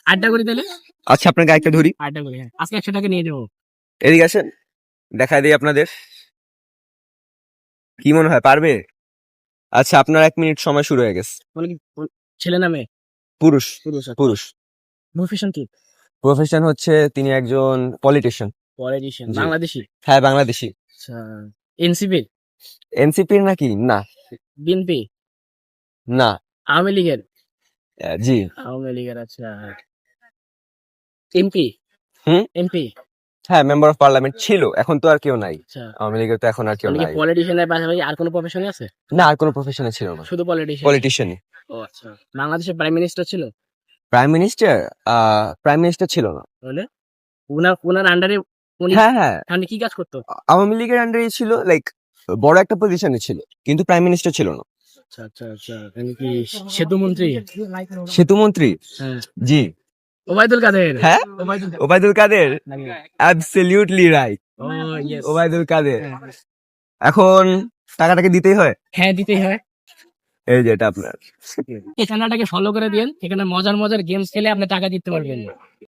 আড্ডা করি তাহলে। আচ্ছা আপনাকে একটা ধরি, আড্ডা করি, হ্যাঁ আজকে 100 টাকা নিয়ে যাবো। এদিকে আসেন, দেখাই দিই আপনাদের। কি মনে হয় পারবে? আচ্ছা আপনার 1 মিনিট সময় শুরু হয়ে গেছে। বলে কি ছেলে নামে? পুরুষ। পুরুষ। পুরুষ। প্রফেশন কি? প্রফেশন হচ্ছে তিনি একজন পলিটিশিয়ান। পলিটিশিয়ান। জি। বাংলাদেশি? হ্যাঁ বাংলাদেশি। আচ্ছা। এনসিপি? এনসিপির নাকি? না। বিএনপি? না। আওয়ামী লীগের? জি। আওয়ামী লীগের, আচ্ছা। এমপি? হুম। এমপি? হ্যাঁ মেম্বার অফ পার্লামেন্ট ছিল, এখন তো আর কেউ নাই। আচ্ছা। আওয়ামী লীগের তো এখন আর কেউ মানে কি নাই। পলিটিশিয়ানের পাশাপাশি আর কোনো প্রফেশনে আছে? না আর কোনো প্রফেশনে ছিল না, শুধু পলিটিশিয়ান? পলিটিশিয়ানই। ও আচ্ছা। বাংলাদেশের প্রাইম মিনিস্টার ছিল? Prime minister? প্রাইম মিনিস্টার ছিল না। তাহলে ওনার আন্ডারে উনি হ্যাঁ হ্যাঁ, মানে কি কাজ করতো? আওয়ামী লীগের আন্ডারে ছিল, লাইক বড় একটা পজিশনে ছিল, কিন্তু প্রাইম মিনিস্টার ছিল না। আচ্ছা আচ্ছা আচ্ছা, মানে কি সেতু মন্ত্রী? সেতু মন্ত্রী? হ্যাঁ। জি। ওবায়দুল কাদের? হ্যাঁ ওবায়দুল কাদের। ওবায়দুল কাদের, অ্যাবসলিউটলি রাইট, ও ইয়েস। ওবায়দুল কাদের। এখন টাকাটাকে দিতেই হয়। হ্যাঁ দিতেই হয়। এই যে এটা আপনার। এই চ্যানেলটাকে ফলো করে দিন, এখানে মজার মজার গেমস খেলে আপনি টাকা দিতে পারবেন।